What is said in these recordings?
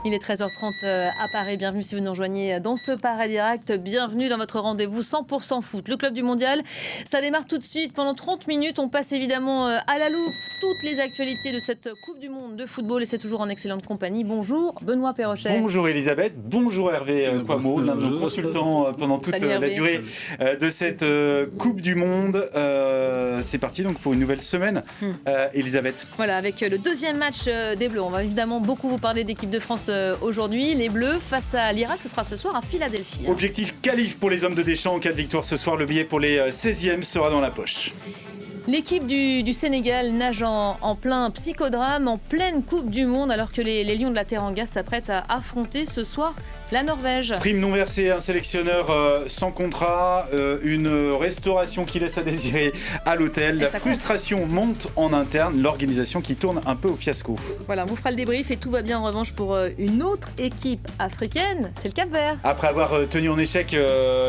Il est 13h30 à Paris. Bienvenue si vous nous rejoignez dans ce Paris Direct. Bienvenue dans votre rendez-vous 100% foot. Le club du mondial, ça démarre tout de suite. Pendant 30 minutes, on passe évidemment à la loupe toutes les actualités de cette Coupe du Monde de football. Et c'est toujours en excellente compagnie. Bonjour Benoît Perrochet. Bonjour Elisabeth. Bonjour Hervé Quamo, l'un de nos consultants pendant toute la durée de cette Coupe du Monde. C'est parti donc pour une nouvelle semaine. Elisabeth. Voilà, avec le deuxième match des Bleus. On va évidemment beaucoup vous parler d'équipe de France aujourd'hui. Les Bleus face à l'Irak, ce sera ce soir à Philadelphie. Objectif qualif pour les hommes de Deschamps. En cas de victoire ce soir, le billet pour les 16e sera dans la poche. L'équipe du Sénégal nage en plein psychodrame, en pleine Coupe du Monde, alors que les Lions de la Teranga s'apprêtent à affronter ce soir la Norvège. Prime non versée, un sélectionneur sans contrat, une restauration qui laisse à désirer à l'hôtel. La frustration monte en interne, l'organisation qui tourne un peu au fiasco. Voilà, on vous fera le débrief et tout va bien en revanche pour une autre équipe africaine, c'est le Cap-Vert. Après avoir tenu en échec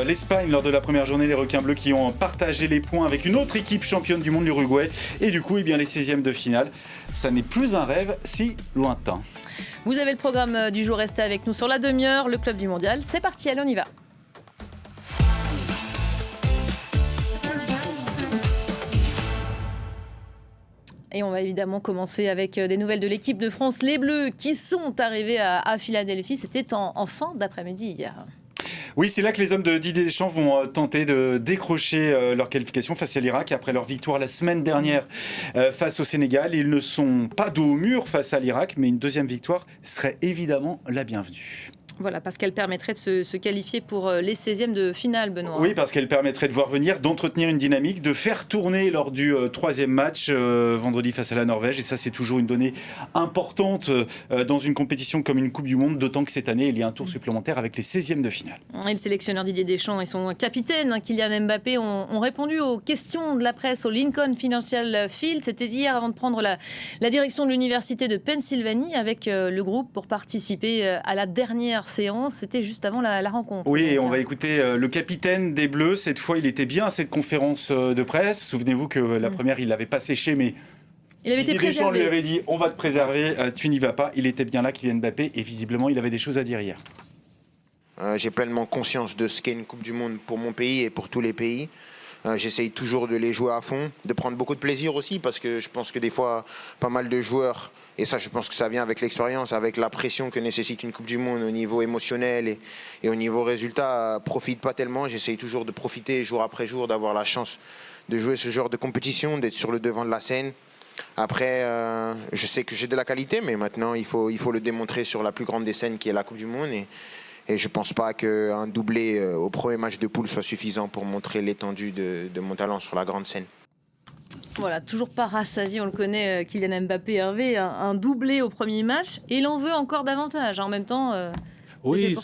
l'Espagne lors de la première journée, les requins bleus qui ont partagé les points avec une autre équipe championne du monde, l'Uruguay. Et du coup, les 16e de finale, ça n'est plus un rêve si lointain. Vous avez le programme du jour, restez avec nous sur la demi-heure, le club du mondial. C'est parti, allez, on y va. Et on va évidemment commencer avec des nouvelles de l'équipe de France. Les Bleus qui sont arrivés à Philadelphie, c'était en fin d'après-midi hier. Oui, c'est là que les hommes de Didier Deschamps vont tenter de décrocher leur qualification face à l'Irak. Après leur victoire la semaine dernière face au Sénégal, ils ne sont pas dos au mur face à l'Irak, mais une deuxième victoire serait évidemment la bienvenue. Voilà, parce qu'elle permettrait de se qualifier pour les 16e de finale, Benoît. Oui, parce qu'elle permettrait de voir venir, d'entretenir une dynamique, de faire tourner lors du troisième match vendredi face à la Norvège. Et ça, c'est toujours une donnée importante dans une compétition comme une Coupe du Monde, d'autant que cette année, il y a un tour supplémentaire avec les 16e de finale. Et le sélectionneur Didier Deschamps et son capitaine, Kylian Mbappé, ont répondu aux questions de la presse au Lincoln Financial Field. C'était hier avant de prendre la direction de l'université de Pennsylvanie avec le groupe pour participer à la dernière séance, c'était juste avant la rencontre. Oui, et on va écouter le capitaine des Bleus. Cette fois, il était bien à cette conférence de presse. Souvenez-vous que la première, il l'avait pas séché, mais il avait été préservé. Deschamps lui avait dit, on va te préserver, tu n'y vas pas. Il était bien là, Kylian Mbappé, et visiblement, il avait des choses à dire hier. J'ai pleinement conscience de ce qu'est une Coupe du Monde pour mon pays et pour tous les pays. J'essaye toujours de les jouer à fond, de prendre beaucoup de plaisir aussi, parce que je pense que des fois, pas mal de joueurs, et ça je pense que ça vient avec l'expérience, avec la pression que nécessite une Coupe du Monde au niveau émotionnel et au niveau résultat, profitent pas tellement. J'essaye toujours de profiter jour après jour, d'avoir la chance de jouer ce genre de compétition, d'être sur le devant de la scène. Après, je sais que j'ai de la qualité, mais maintenant il faut le démontrer sur la plus grande des scènes qui est la Coupe du Monde. Et je ne pense pas qu'un doublé au premier match de poule soit suffisant pour montrer l'étendue de mon talent sur la grande scène. Voilà, toujours pas rassasié, on le connaît, Kylian Mbappé, Hervé, un doublé au premier match, et il en veut encore davantage. En même temps, oui,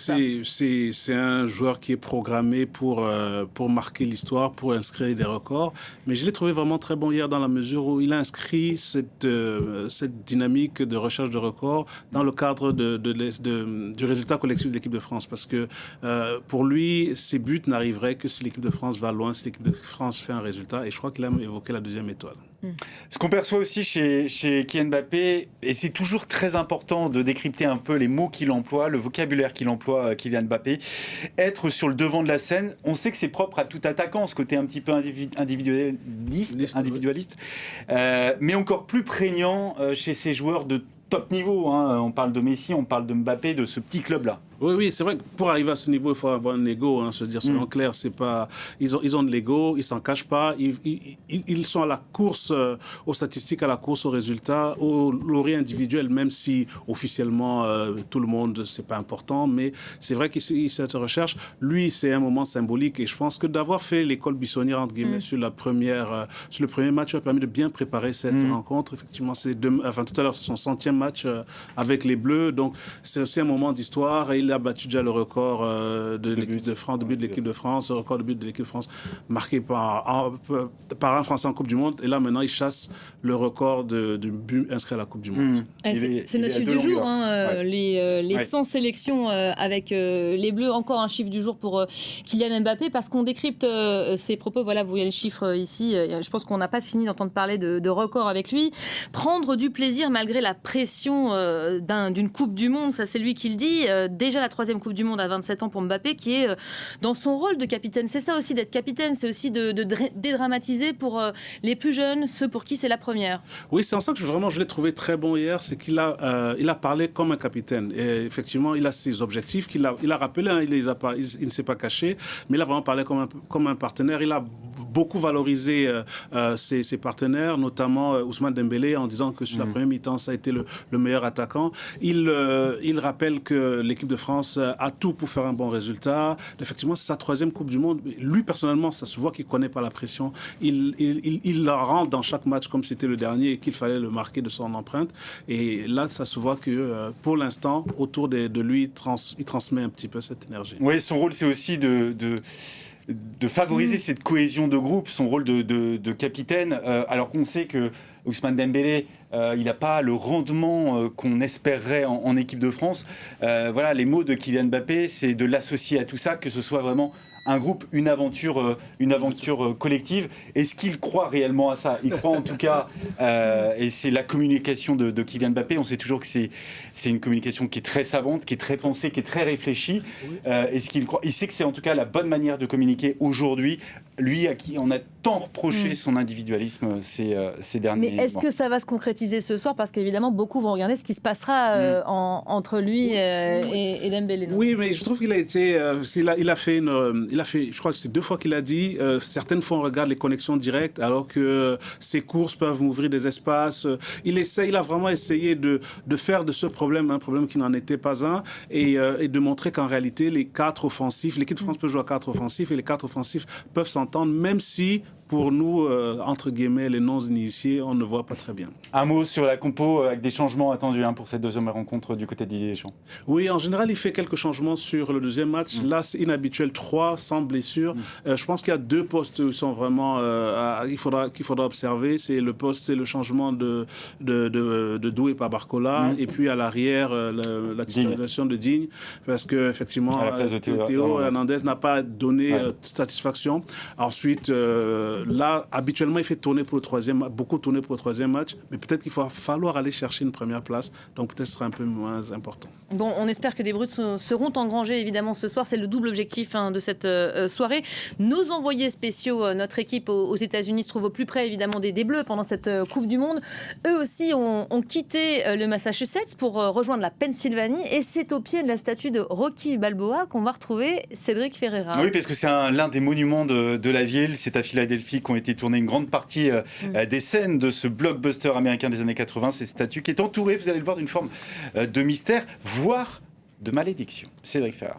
c'est un joueur qui est programmé pour marquer l'histoire, pour inscrire des records. Mais je l'ai trouvé vraiment très bon hier dans la mesure où il a inscrit cette dynamique de recherche de records dans le cadre du résultat collectif de l'équipe de France. Parce que pour lui, ses buts n'arriveraient que si l'équipe de France va loin, si l'équipe de France fait un résultat. Et je crois qu'il a évoqué la deuxième étoile. Ce qu'on perçoit aussi chez Kylian Mbappé, et c'est toujours très important de décrypter un peu les mots qu'il emploie, le vocabulaire qu'il emploie, Kylian Mbappé, être sur le devant de la scène. On sait que c'est propre à tout attaquant, ce côté un petit peu individualiste, mais encore plus prégnant chez ces joueurs de top niveau. On parle de Messi, on parle de Mbappé, de ce petit club-là. Oui, c'est vrai que pour arriver à ce niveau, il faut avoir un ego, se dire selon clair, c'est pas... Ils ont de l'ego, ils s'en cachent pas, ils sont à la course aux statistiques, à la course aux résultats, au lauréat individuel, même si officiellement tout le monde, c'est pas important, mais c'est vrai qu'ils cette recherche. Lui, c'est un moment symbolique et je pense que d'avoir fait l'école buissonnière, entre guillemets, sur le premier match, a permis de bien préparer cette rencontre. Effectivement, tout à l'heure, c'est son 100e match avec les Bleus, donc c'est aussi un moment d'histoire et il a battu déjà le record de l'équipe de France, de but de l'équipe de France, le record de but de l'équipe de France marqué par un Français en Coupe du Monde. Et là, maintenant, il chasse le record de buts inscrits à la Coupe du Monde. C'est notre chiffre du jour, les 100 sélections avec les Bleus. Encore un chiffre du jour pour Kylian Mbappé, parce qu'on décrypte ses propos. Voilà, vous voyez le chiffre ici. Je pense qu'on n'a pas fini d'entendre parler de record avec lui. Prendre du plaisir malgré la pression d'une Coupe du Monde, ça c'est lui qui le dit. Déjà la 3e Coupe du Monde à 27 ans pour Mbappé, qui est dans son rôle de capitaine. C'est ça aussi d'être capitaine, c'est aussi de dédramatiser pour les plus jeunes, ceux pour qui c'est la première. Oui, c'est en ça que je l'ai trouvé très bon hier, c'est qu'il a parlé comme un capitaine. Et effectivement, il a ses objectifs, qu'il a rappelé, hein, il ne s'est pas caché, mais il a vraiment parlé comme un partenaire. Il a beaucoup valorisé ses partenaires, notamment Ousmane Dembélé, en disant que sur la première mi-temps, ça a été le meilleur attaquant. Il rappelle que l'équipe de France a tout pour faire un bon résultat. Effectivement, c'est sa 3e Coupe du Monde. Lui, personnellement, ça se voit qu'il ne connaît pas la pression. Il la rentre dans chaque match comme c'était le dernier et qu'il fallait le marquer de son empreinte. Et là, ça se voit que pour l'instant, autour de lui, il transmet un petit peu cette énergie. Oui, son rôle, c'est aussi de favoriser cette cohésion de groupe, son rôle de capitaine, alors qu'on sait que Ousmane Dembélé, il n'a pas le rendement qu'on espérerait en équipe de France. Voilà, les mots de Kylian Mbappé, c'est de l'associer à tout ça, que ce soit vraiment un groupe, une aventure collective. Est-ce qu'il croit réellement à ça? Il croit en tout cas, et c'est la communication de Kylian Mbappé. On sait toujours que c'est une communication qui est très savante, qui est très pensée, qui est très réfléchie. Est-ce qu'il croit? Il sait que c'est en tout cas la bonne manière de communiquer aujourd'hui. Lui, à qui on a tant reproché son individualisme ces derniers mois. Mais est-ce que ça va se concrétiser ce soir? Parce qu'évidemment, beaucoup vont regarder ce qui se passera entre lui et Dembélé. Oui, mais je trouve qu'il a été... il a fait, je crois que c'est 2 fois qu'il a dit, certaines fois on regarde les connexions directes, alors que ces courses peuvent m'ouvrir des espaces. Il a vraiment essayé de faire de ce problème un problème qui n'en était pas un, et de montrer qu'en réalité, les 4 offensifs, l'équipe de France peut jouer à 4 offensifs, et les 4 offensifs peuvent s'entendre, même si... Pour nous, entre guillemets, les non-initiés, on ne voit pas très bien. Un mot sur la compo avec des changements attendus pour cette 2e rencontre du côté de Didier Deschamps. Oui, en général, il fait quelques changements sur le 2e match. Là, c'est inhabituel, 3 sans blessure. Je pense qu'il y a 2 postes qui sont vraiment qu'il faudra observer. C'est le changement de Doué par Barcola, et puis à l'arrière, la titularisation de Digne, parce qu'effectivement, Théo Hernandez n'a pas donné satisfaction. Ensuite, là, habituellement, il fait beaucoup tourner pour le 3e match, mais peut-être qu'il va falloir aller chercher une première place, donc peut-être ce sera un peu moins important. Bon, on espère que des bruits seront engrangés, évidemment, ce soir. C'est le double objectif de cette soirée. Nos envoyés spéciaux, notre équipe aux États-Unis se trouve au plus près, évidemment, des Bleus pendant cette Coupe du Monde. Eux aussi ont quitté le Massachusetts pour rejoindre la Pennsylvanie, et c'est au pied de la statue de Rocky Balboa qu'on va retrouver Cédric Ferreira. Oui, parce que c'est l'un des monuments de la ville. C'est à Philadelphie qu'ont été tournées une grande partie des scènes de ce blockbuster américain des années 80. Cette statue qui est entourée, vous allez le voir, d'une forme de mystère, voire de malédiction. Cédric Ferreira.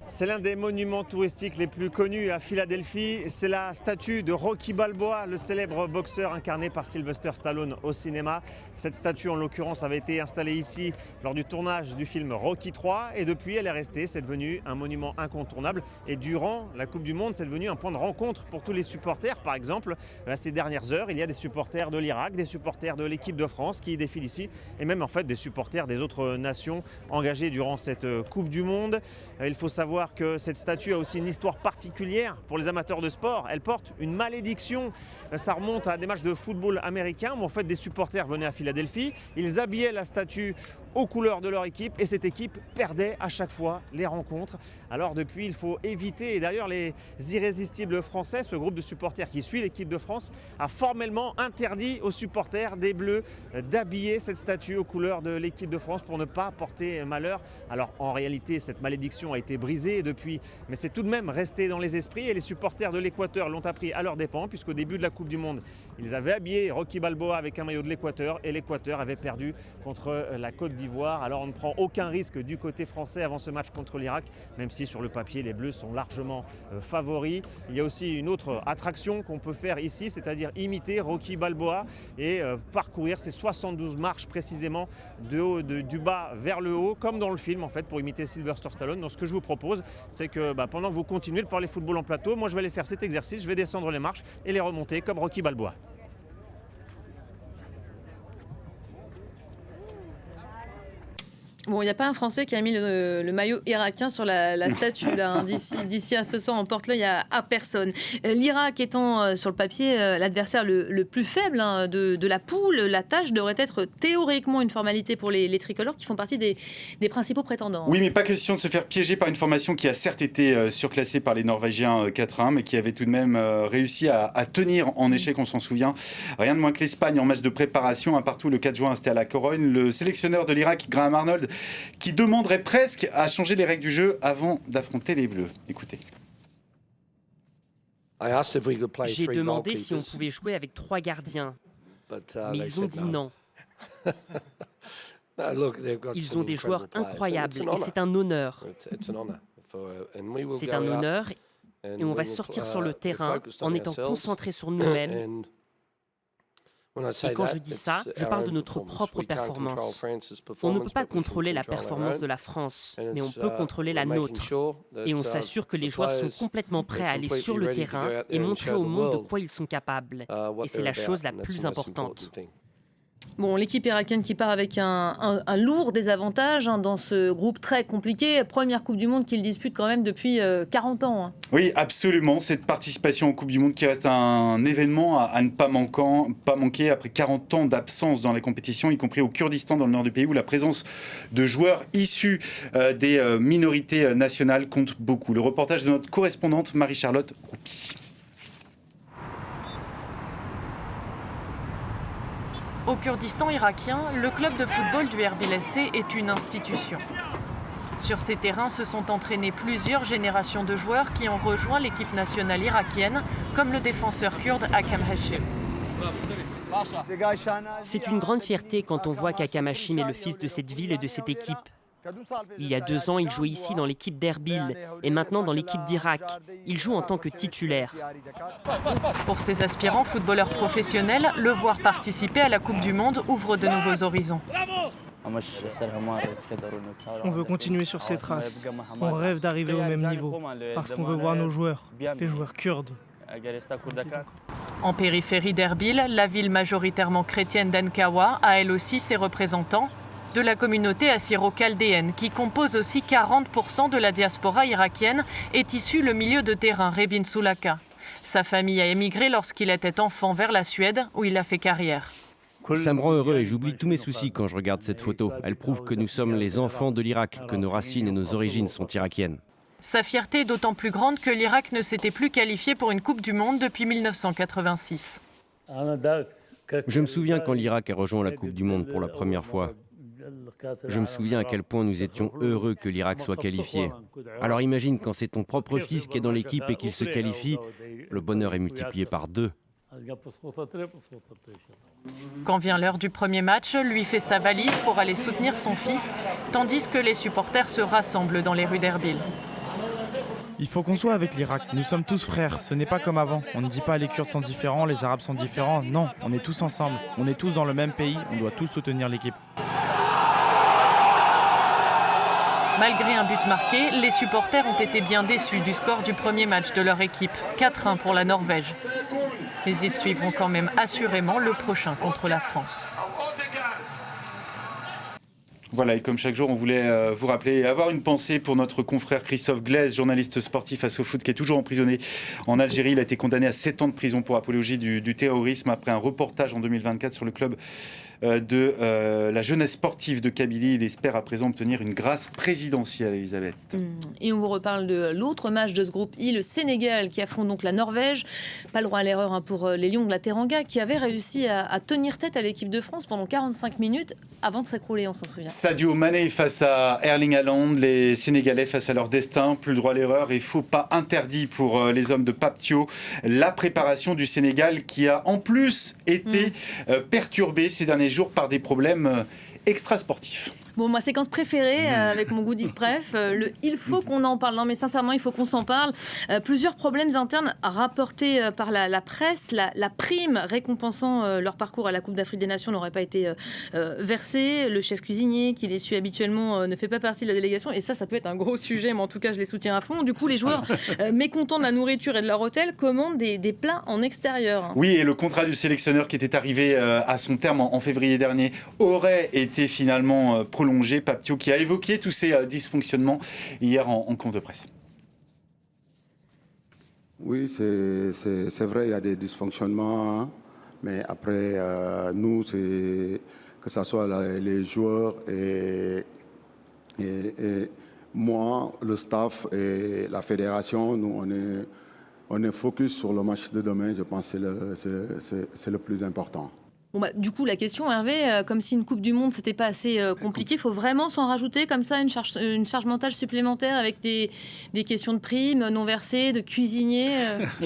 C'est l'un des monuments touristiques les plus connus à Philadelphie. C'est la statue de Rocky Balboa, le célèbre boxeur incarné par Sylvester Stallone au cinéma. Cette statue, en l'occurrence, avait été installée ici lors du tournage du film Rocky 3. Et depuis, elle est restée. C'est devenu un monument incontournable. Et durant la Coupe du Monde, c'est devenu un point de rencontre pour tous les supporters. Par exemple, ces dernières heures, il y a des supporters de l'Irak, des supporters de l'équipe de France qui défilent ici. Et même, en fait, des supporters des autres nations engagés durant cette Coupe du Monde. Il faut savoir que cette statue a aussi une histoire particulière pour les amateurs de sport. Elle porte une malédiction. Ça remonte à des matchs de football américain où en fait des supporters venaient à Philadelphie. Ils habillaient la statue aux couleurs de leur équipe et cette équipe perdait à chaque fois les rencontres. Alors depuis, il faut éviter, et d'ailleurs les irrésistibles français, ce groupe de supporters qui suit l'équipe de France, a formellement interdit aux supporters des Bleus d'habiller cette statue aux couleurs de l'équipe de France pour ne pas porter malheur. Alors en réalité, cette malédiction a été brisée depuis, mais c'est tout de même resté dans les esprits et les supporters de l'Équateur l'ont appris à leurs dépens, puisqu'au début de la Coupe du Monde, ils avaient habillé Rocky Balboa avec un maillot de l'Équateur et l'Équateur avait perdu contre la Côte d'Ivoire d'Ivoire. Alors on ne prend aucun risque du côté français avant ce match contre l'Irak, même si sur le papier les Bleus sont largement favoris. Il y a aussi une autre attraction qu'on peut faire ici, c'est-à-dire imiter Rocky Balboa et parcourir ces 72 marches précisément du bas vers le haut, comme dans le film en fait, pour imiter Sylvester Stallone. Donc ce que je vous propose, c'est que pendant que vous continuez de parler football en plateau, moi je vais aller faire cet exercice, je vais descendre les marches et les remonter comme Rocky Balboa. Bon, il n'y a pas un Français qui a mis le maillot irakien sur la statue là, hein. D'ici à ce soir, on porte l'œil à personne. L'Irak étant sur le papier l'adversaire le plus faible hein, de la poule, la tâche devrait être théoriquement une formalité pour les tricolores qui font partie des principaux prétendants. Oui, mais pas question de se faire piéger par une formation qui a certes été surclassée par les Norvégiens 4-1, mais qui avait tout de même réussi à tenir en échec, on s'en souvient. Rien de moins que l'Espagne en match de préparation, un partout le 4 juin, c'était à la Corogne. Le sélectionneur de l'Irak, Graham Arnold, qui demanderait presque à changer les règles du jeu avant d'affronter les Bleus. Écoutez. J'ai demandé si on pouvait jouer avec 3 gardiens, mais ils ont dit non. Ils ont des joueurs incroyables et c'est un honneur. C'est un honneur et on va sortir sur le terrain en étant concentrés sur nous-mêmes. Et quand je dis ça, je parle de notre propre performance. On ne peut pas contrôler la performance de la France, mais on peut contrôler la nôtre. Et on s'assure que les joueurs sont complètement prêts à aller sur le terrain et montrer au monde de quoi ils sont capables. Et c'est la chose la plus importante. Bon, l'équipe irakienne qui part avec un lourd désavantage hein, dans ce groupe très compliqué. Première Coupe du Monde qu'il dispute quand même depuis 40 ans. Hein. Oui, absolument. Cette participation en Coupe du Monde qui reste un événement à ne pas manquer après 40 ans d'absence dans la compétition, y compris au Kurdistan, dans le nord du pays, où la présence de joueurs issus des minorités nationales compte beaucoup. Le reportage de notre correspondante Marie-Charlotte Roupi. Au Kurdistan irakien, le club de football du Erbil SC est une institution. Sur ces terrains se sont entraînées plusieurs générations de joueurs qui ont rejoint l'équipe nationale irakienne, comme le défenseur kurde Hakem Hashim. C'est une grande fierté quand on voit qu'Hakem Hashim est le fils de cette ville et de cette équipe. Il y a 2 ans, il jouait ici dans l'équipe d'Erbil et maintenant dans l'équipe d'Irak. Il joue en tant que titulaire. Pour ces aspirants footballeurs professionnels, le voir participer à la Coupe du Monde ouvre de nouveaux horizons. On veut continuer sur ces traces. On rêve d'arriver au même niveau parce qu'on veut voir nos joueurs, les joueurs kurdes. En périphérie d'Erbil, la ville majoritairement chrétienne d'Enkawa a elle aussi ses représentants, de la communauté assyro-chaldéenne qui compose aussi 40% de la diaspora irakienne est issu le milieu de terrain Rebin Sulaka. Sa famille a émigré lorsqu'il était enfant vers la Suède où il a fait carrière. Ça me rend heureux et j'oublie tous mes soucis quand je regarde cette photo. Elle prouve que nous sommes les enfants de l'Irak, que nos racines et nos origines sont irakiennes. Sa fierté est d'autant plus grande que l'Irak ne s'était plus qualifié pour une Coupe du Monde depuis 1986. Je me souviens quand l'Irak a rejoint la Coupe du Monde pour la première fois. Je me souviens à quel point nous étions heureux que l'Irak soit qualifié. Alors imagine quand c'est ton propre fils qui est dans l'équipe et qu'il se qualifie, le bonheur est multiplié par 2. Quand vient l'heure du premier match, lui fait sa valise pour aller soutenir son fils, tandis que les supporters se rassemblent dans les rues d'Erbil. Il faut qu'on soit avec l'Irak. Nous sommes tous frères. Ce n'est pas comme avant. On ne dit pas les Kurdes sont différents, les Arabes sont différents. Non, on est tous ensemble. On est tous dans le même pays. On doit tous soutenir l'équipe. Malgré un but marqué, les supporters ont été bien déçus du score du premier match de leur équipe, 4-1 pour la Norvège. Mais ils suivront quand même assurément le prochain contre la France. Voilà, et comme chaque jour, on voulait vous rappeler et avoir une pensée pour notre confrère Christophe Glaise, journaliste sportif à SoFoot, qui est toujours emprisonné en Algérie. Il a été condamné à 7 ans de prison pour apologie du terrorisme après un reportage en 2024 sur le club de la jeunesse sportive de Kabylie. Il espère à présent obtenir une grâce présidentielle, Elisabeth. Et on vous reparle de l'autre match de ce groupe I, le Sénégal, qui affronte donc la Norvège. Pas le droit à l'erreur pour les Lions de la Teranga, qui avaient réussi à tenir tête à l'équipe de France pendant 45 minutes avant de s'écrouler, on s'en souvient. Sadio Mané face à Erling Haaland, les Sénégalais face à leur destin, plus le droit à l'erreur et faux pas interdit pour les hommes de Pape Thiaw. La préparation du Sénégal qui a en plus été perturbée ces derniers jours par des problèmes extrasportifs. Bon, ma séquence préférée avec mon goodies préf, il faut qu'on en parle. Non, mais sincèrement, il faut qu'on s'en parle. Plusieurs problèmes internes rapportés par la presse. La prime récompensant leur parcours à la Coupe d'Afrique des Nations n'aurait pas été versée. Le chef cuisinier qui les suit habituellement ne fait pas partie de la délégation. Et ça peut être un gros sujet, mais en tout cas, je les soutiens à fond. Du coup, les joueurs, mécontents de la nourriture et de leur hôtel, commandent des plats en extérieur. Oui, et le contrat du sélectionneur qui était arrivé à son terme en février dernier aurait été finalement prolongé. Papio qui a évoqué tous ces dysfonctionnements hier en conférence de presse. Oui, c'est vrai, il y a des dysfonctionnements, hein, mais après, nous, que ce soit les joueurs et moi, le staff et la fédération, nous, on est focus sur le match de demain. Je pense que c'est le plus important. Bon bah, du coup, la question, Hervé, comme si une Coupe du Monde, c'était pas assez compliqué, il faut vraiment s'en rajouter comme ça une charge mentale supplémentaire avec des questions de primes non versées, de cuisiniers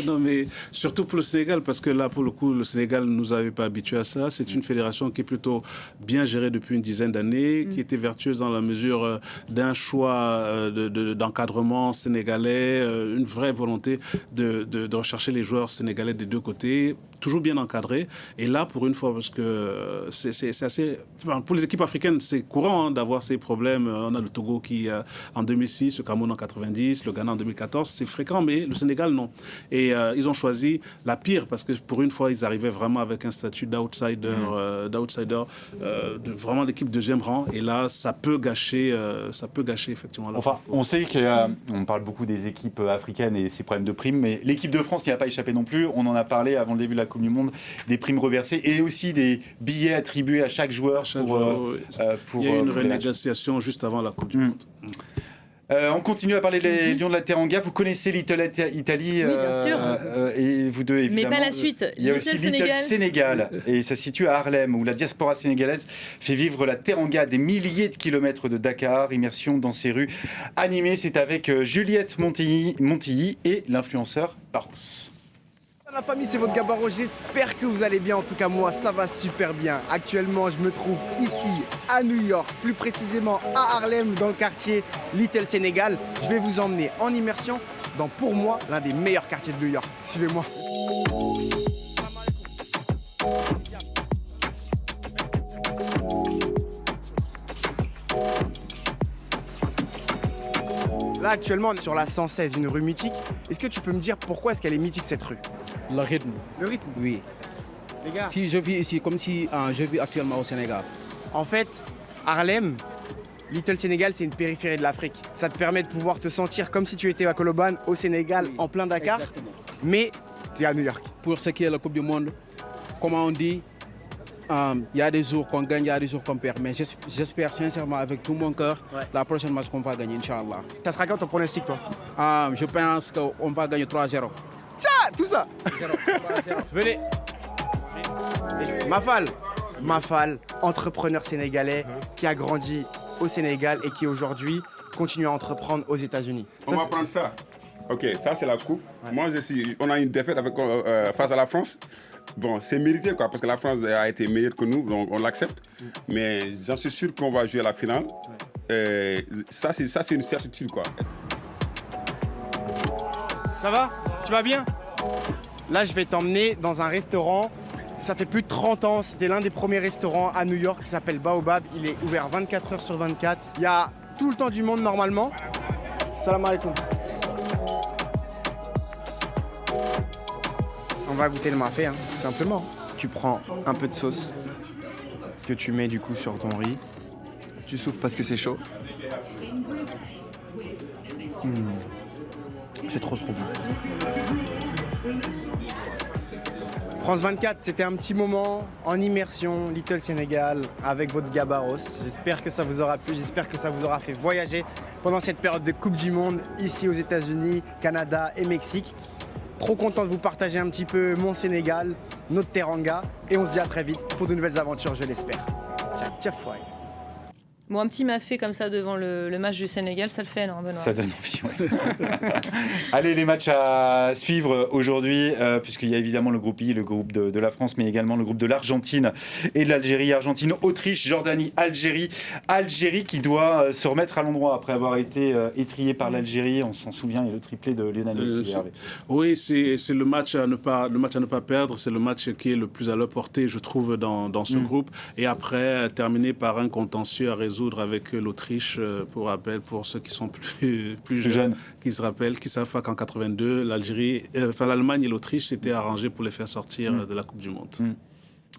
Non, mais surtout pour le Sénégal, parce que là, pour le coup, le Sénégal ne nous avait pas habitués à ça. C'est une fédération qui est plutôt bien gérée depuis une dizaine d'années, qui était vertueuse dans la mesure d'un choix d'encadrement sénégalais, une vraie volonté de rechercher les joueurs sénégalais des deux côtés, toujours bien encadrés. Et là, pour une fois, parce que c'est assez... Enfin, pour les équipes africaines, c'est courant d'avoir ces problèmes. On a le Togo qui, en 2006, le Cameroun en 90, le Ghana en 2014, c'est fréquent, mais le Sénégal, non. Et ils ont choisi la pire, parce que pour une fois, ils arrivaient vraiment avec un statut d'outsider, vraiment l'équipe deuxième rang. Et là, ça peut gâcher effectivement. Enfin, on sait qu'on parle beaucoup des équipes africaines et ces problèmes de primes, mais l'équipe de France n'y a pas échappé non plus. On en a parlé avant le début de la Coupe du Monde, des primes reversées et aussi des billets attribués à chaque joueur. Il y a eu une renégociation juste avant la Coupe du Monde. On continue à parler des Lions de la Teranga. Vous connaissez Little Italy, oui, bien sûr. Et vous deux, évidemment. Mais pas la suite. Il y a aussi Little Sénégal. Et ça se situe à Harlem, où la diaspora sénégalaise fait vivre la Teranga à des milliers de kilomètres de Dakar. Immersion dans ces rues animées. C'est avec Juliette Montilly et l'influenceur Barros. La famille, c'est votre Gabaro, j'espère que vous allez bien, en tout cas moi ça va super bien. Actuellement je me trouve ici à New York, plus précisément à Harlem dans le quartier Little Sénégal. Je vais vous emmener en immersion dans pour moi l'un des meilleurs quartiers de New York. Suivez-moi. Là actuellement on est sur la 116, une rue mythique. Est-ce que tu peux me dire pourquoi est-ce qu'elle est mythique cette rue? Le rythme. Le rythme? Oui. Les gars. Si je vis ici, comme si je vis actuellement au Sénégal. En fait, Harlem, Little Sénégal, c'est une périphérie de l'Afrique. Ça te permet de pouvoir te sentir comme si tu étais à Koloban, au Sénégal, oui, en plein Dakar. Exactement. Mais tu es à New York. Pour ce qui est de la Coupe du Monde, comment on dit, y a des jours qu'on gagne, il y a des jours qu'on perd. Mais j'espère sincèrement avec tout mon cœur, la prochaine match qu'on va gagner, Inch'Allah. Ça sera quand ton pronostic, toi? Je pense qu'on va gagner 3-0. Tiens, tout ça. Venez. Mafal, entrepreneur sénégalais qui a grandi au Sénégal et qui aujourd'hui continue à entreprendre aux États-Unis. On va prendre ça. Ok, ça c'est la coupe. Ouais. Moi, on a une défaite face à la France. Bon, c'est mérité quoi, parce que la France a été meilleure que nous, donc on l'accepte. Mais j'en suis sûr qu'on va jouer à la finale. Ça, c'est une certitude quoi. Ça va? Tu vas bien? Là, je vais t'emmener dans un restaurant. Ça fait plus de 30 ans. C'était l'un des premiers restaurants à New York qui s'appelle Baobab. Il est ouvert 24 heures sur 24. Il y a tout le temps du monde normalement. Salam alaikum. On va goûter le mafé, hein, tout simplement. Tu prends un peu de sauce que tu mets du coup sur ton riz. Tu souffles parce que c'est chaud. C'est trop bon. France 24, c'était un petit moment en immersion, Little Sénégal, avec votre Gabaros. J'espère que ça vous aura plu, j'espère que ça vous aura fait voyager pendant cette période de Coupe du Monde, ici aux États-Unis, Canada et Mexique. Trop content de vous partager un petit peu mon Sénégal, notre Teranga, et on se dit à très vite pour de nouvelles aventures, je l'espère. Ciao, ciao. Bon, un petit mafé comme ça devant le match du Sénégal, ça le fait, non, Benoît? Ça donne envie, ouais. Allez, les matchs à suivre aujourd'hui, puisqu'il y a évidemment le groupe I, le groupe de la France, mais également le groupe de l'Argentine et de l'Algérie. Argentine, Autriche, Jordanie, Algérie. Algérie qui doit se remettre à l'endroit après avoir été étrié par l'Algérie. On s'en souvient, il y a le triplé de Lionel Messi. Oui, c'est le match à ne pas perdre. C'est le match qui est le plus à leur portée, je trouve, dans ce groupe. Et après, terminer par un contentieux à résoudre avec l'Autriche, pour rappel, pour ceux qui sont plus jeunes, qui se rappellent, qui savent pas qu'en 82, l'Allemagne et l'Autriche s'étaient arrangés pour les faire sortir de la Coupe du Monde.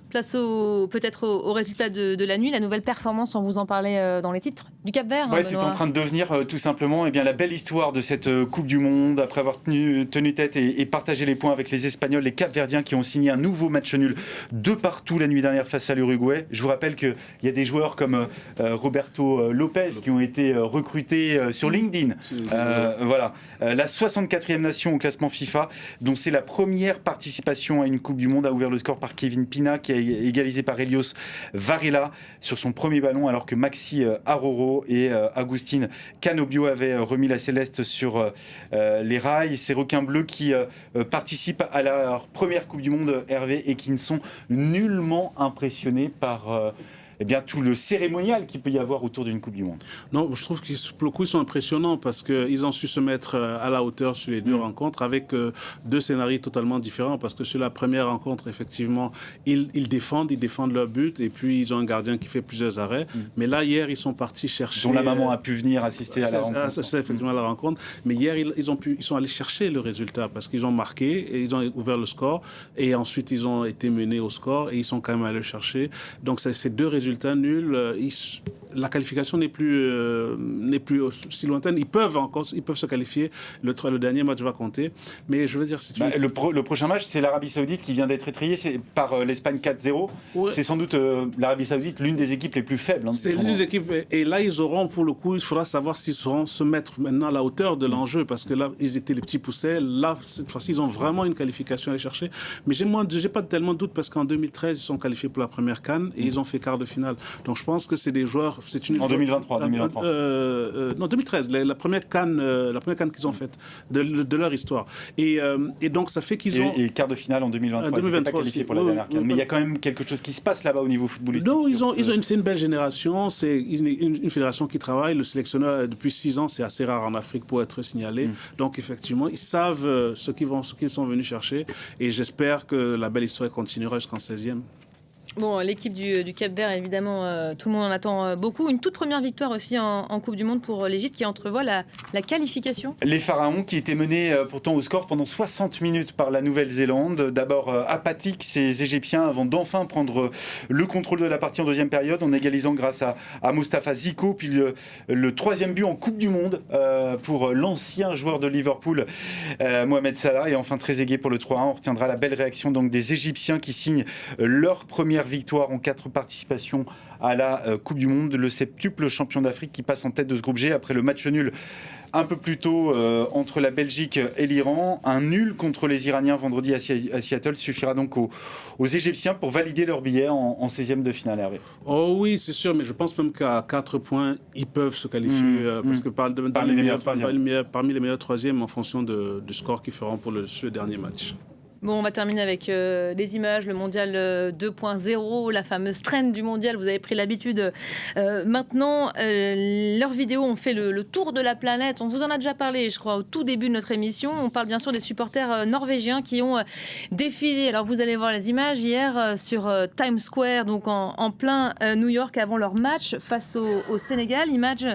Place peut-être au résultat de la nuit, la nouvelle performance, on vous en parlait dans les titres, du Cap-Vert. Ouais, c'est en train de devenir tout simplement la belle histoire de cette Coupe du Monde. Après avoir tenu tête et partagé les points avec les Espagnols, les Cap-Verdiens qui ont signé un nouveau match nul de partout la nuit dernière face à l'Uruguay. Je vous rappelle qu'il y a des joueurs comme Roberto Lopez qui ont été recrutés sur LinkedIn. Voilà, la 64e nation au classement FIFA, dont c'est la première participation à une Coupe du Monde, a ouvert le score par Kevin Pina, qui a égalisé par Helios Varela sur son premier ballon, alors que Maxi Aroro et Agustín Canobio avaient remis la Céleste sur les rails. Ces requins bleus qui participent à leur première Coupe du Monde, Hervé, et qui ne sont nullement impressionnés par tout le cérémonial qu'il peut y avoir autour d'une Coupe du Monde. Non, je trouve qu'ils pour le coup, ils sont impressionnants parce qu'ils ont su se mettre à la hauteur sur les deux rencontres avec deux scénarios totalement différents. Parce que sur la première rencontre, effectivement, ils défendent leur but et puis ils ont un gardien qui fait plusieurs arrêts. Mais là, hier, ils sont partis chercher... Dont la maman a pu venir assister à la rencontre. C'est effectivement la rencontre. Mais hier, ils sont allés chercher le résultat parce qu'ils ont marqué et ils ont ouvert le score. Et ensuite, ils ont été menés au score et ils sont quand même allés le chercher. Donc, c'est deux résultats nuls. La qualification n'est plus aussi lointaine. Ils peuvent se qualifier. Le dernier match va compter. Mais je veux dire, le prochain match, c'est l'Arabie Saoudite qui vient d'être étriée par l'Espagne 4-0. Ouais. C'est sans doute l'Arabie Saoudite l'une des équipes les plus faibles. C'est l'une des équipes. Et là, ils auront, pour le coup, il faudra savoir s'ils sauront se mettre maintenant à la hauteur de l'enjeu. Parce que là, ils étaient les petits poussets. Là, cette fois-ci, ils ont vraiment une qualification à aller chercher. Mais j'ai pas tellement de doute parce qu'en 2013, ils sont qualifiés pour la première CAN et ils ont fait quart de finale. Donc je pense que c'est des joueurs. En 2023. Non, 2013, la première CAN qu'ils ont faite de leur histoire. Et donc ça fait qu'ils ont. Et quart de finale en 2023. Ils n'étaient pas qualifiés pour la dernière CAN. Mais il y a quand même quelque chose qui se passe là-bas au niveau footballistique. Non, c'est une belle génération. C'est une fédération qui travaille. Le sélectionneur depuis 6 ans, c'est assez rare en Afrique pour être signalé. Donc effectivement, ils savent ce qu'ils sont venus chercher. Et j'espère que la belle histoire continuera jusqu'en 16e. Bon, l'équipe du Cap-Vert, évidemment, tout le monde en attend beaucoup. Une toute première victoire aussi en Coupe du Monde pour l'Égypte qui entrevoit la qualification. Les Pharaons qui étaient menés pourtant au score pendant 60 minutes par la Nouvelle-Zélande. D'abord apathiques, ces Égyptiens, avant d'enfin prendre le contrôle de la partie en deuxième période, en égalisant grâce à Moustapha Ziko. Puis le troisième but en Coupe du Monde pour l'ancien joueur de Liverpool, Mohamed Salah. Et enfin Trezeguet pour le 3-1. On retiendra la belle réaction donc, des Égyptiens qui signent leur première victoire en 4 participations à la Coupe du Monde. Le septuple champion d'Afrique qui passe en tête de ce groupe G après le match nul un peu plus tôt entre la Belgique et l'Iran. Un nul contre les Iraniens vendredi à Seattle suffira donc aux Égyptiens pour valider leur billet en 16e de finale, Hervé. Oh oui, c'est sûr, mais je pense même qu'à 4 points, ils peuvent se qualifier parce que parmi les meilleurs troisièmes en fonction du score qu'ils feront pour ce dernier match. Bon, on va terminer avec les images, le mondial 2.0, la fameuse trend du mondial. Vous avez pris l'habitude. Maintenant, leurs vidéos ont fait le tour de la planète. On vous en a déjà parlé, je crois, au tout début de notre émission. On parle bien sûr des supporters norvégiens qui ont défilé. Alors, vous allez voir les images hier sur Times Square, donc en plein New York, avant leur match face au Sénégal. Image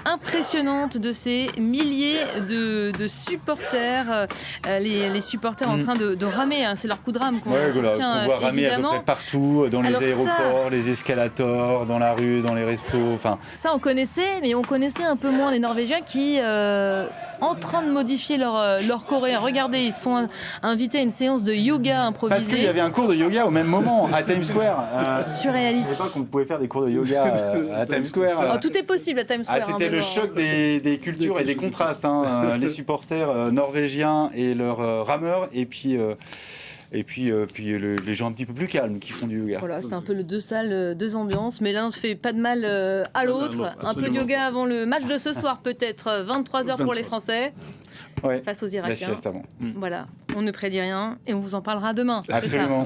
impressionnante de ces milliers de supporters, les supporters en train de ramer, hein, c'est leur coup de rame qu'on tient, pouvoir ramer évidemment. À peu près partout, dans les aéroports, les escalators, dans la rue, dans les restos. Ça, on connaissait, mais on connaissait un peu moins les Norvégiens qui, en train de modifier leur coréen. Regardez, ils sont invités à une séance de yoga improvisée. Parce qu'il y avait un cours de yoga au même moment, à Times Square. Surréaliste. Je ne savais pas qu'on pouvait faire des cours de yoga à Times Square. Tout est possible à Times Square. C'était le choc des cultures et des contrastes. Les supporters norvégiens et leurs rameurs. Et puis et puis les gens un petit peu plus calmes qui font du yoga. Voilà, c'est un peu le deux salles, deux ambiances, mais l'un ne fait pas de mal à l'autre. Un peu de yoga avant le match de ce soir peut-être, 23h pour les Français, face aux Irakiens. Voilà, on ne prédit rien et on vous en parlera demain. Absolument.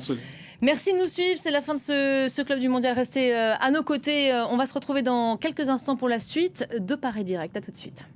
Merci de nous suivre, c'est la fin de ce Club du Mondial. Restez à nos côtés, on va se retrouver dans quelques instants pour la suite de Paris Direct. À tout de suite.